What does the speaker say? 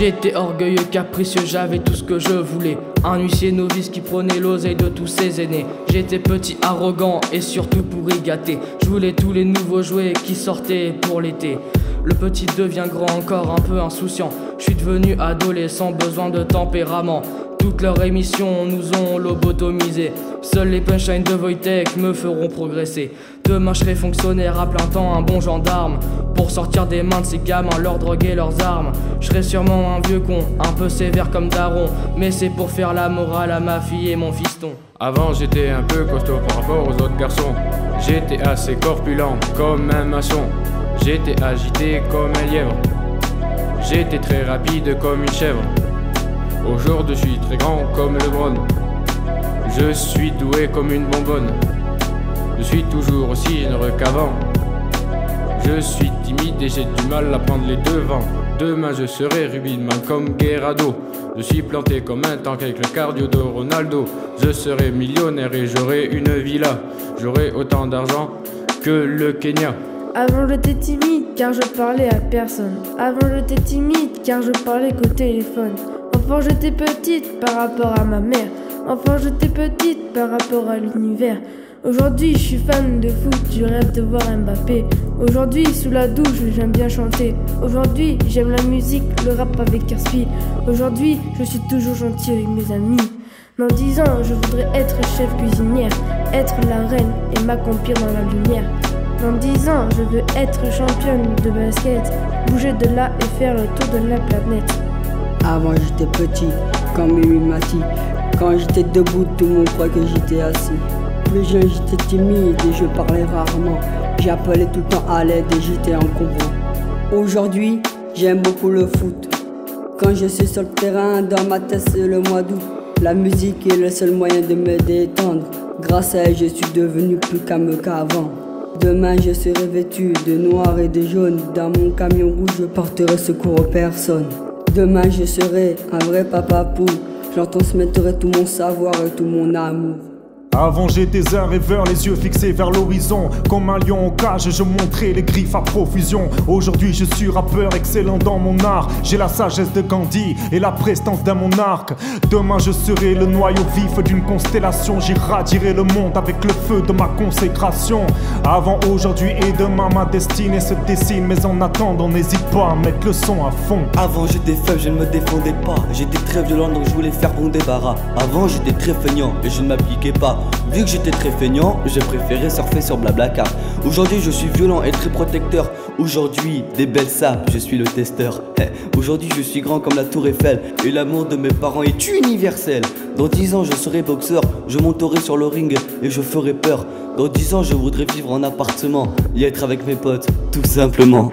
J'étais orgueilleux, capricieux, j'avais tout ce que je voulais. Un huissier novice qui prenait l'oseille de tous ses aînés. J'étais petit, arrogant et surtout pourri gâté. Je voulais tous les nouveaux jouets qui sortaient pour l'été. Le petit devient grand, encore un peu insouciant. Je suis devenu adolescent, besoin de tempérament. Toutes leurs émissions nous ont lobotomisés. Seuls les punchlines de Wojtek me feront progresser. Demain je serai fonctionnaire à plein temps, un bon gendarme. Pour sortir des mains de ces gamins, leur droguer leurs armes. Je serai sûrement un vieux con, un peu sévère comme daron. Mais c'est pour faire la morale à ma fille et mon fiston. Avant j'étais un peu costaud par rapport aux autres garçons. J'étais assez corpulent comme un maçon. J'étais agité comme un lièvre. J'étais très rapide comme une chèvre. Aujourd'hui je suis très grand comme LeBron. Je suis doué comme une bonbonne. Je suis toujours aussi généreux qu'avant. Je suis timide et j'ai du mal à prendre les devants. Demain je serai Rubinman comme Guerrado. Je suis planté comme un tank avec le cardio de Ronaldo. Je serai millionnaire et j'aurai une villa. J'aurai autant d'argent que le Kenya. Avant j'étais timide car je parlais à personne. Avant j'étais timide car je parlais qu'au téléphone. Enfant j'étais petite par rapport à ma mère. Enfant j'étais petite par rapport à l'univers. Aujourd'hui je suis fan de foot, je rêve de voir Mbappé. Aujourd'hui sous la douche j'aime bien chanter. Aujourd'hui j'aime la musique, le rap avec Carspi. Aujourd'hui je suis toujours gentil avec mes amis. Dans 10 ans je voudrais être chef cuisinière, être la reine et m'accomplir dans la lumière. Dans 10 ans je veux être championne de basket, bouger de là et faire le tour de la planète. Avant j'étais petit, comme Mimi Mati. Quand j'étais debout, tout le monde croyait que j'étais assis. Plus jeune, j'étais timide et je parlais rarement. J'appelais tout le temps à l'aide et j'étais encombrant. Aujourd'hui, j'aime beaucoup le foot. Quand je suis sur le terrain, dans ma tête c'est le mois d'août. La musique est le seul moyen de me détendre. Grâce à elle, je suis devenu plus calme qu'avant. Demain, je serai vêtu de noir et de jaune. Dans mon camion rouge, je porterai secours aux personnes. Demain je serai un vrai papa poule. J'en transmettrai tout mon savoir et tout mon amour. Avant j'étais un rêveur, les yeux fixés vers l'horizon. Comme un lion en cage, je montrais les griffes à profusion. Aujourd'hui je suis rappeur excellent dans mon art. J'ai la sagesse de Gandhi et la prestance d'un monarque. Demain je serai le noyau vif d'une constellation. J'irradierai le monde avec le feu de ma consécration. Avant, aujourd'hui et demain ma destinée se dessine. Mais en attendant n'hésite pas à mettre le son à fond. Avant j'étais faible, je ne me défendais pas. J'étais très violent donc je voulais faire bon débarras. Avant j'étais très feignant et je ne m'appliquais pas. Vu que j'étais très feignant, j'ai préféré surfer sur Blablacar. Aujourd'hui je suis violent et très protecteur. Aujourd'hui des belles sapes, je suis le testeur. Aujourd'hui je suis grand comme la tour Eiffel. Et l'amour de mes parents est universel. Dans 10 ans je serai boxeur, je monterai sur le ring et je ferai peur. Dans 10 ans je voudrais vivre en appartement et être avec mes potes, tout simplement.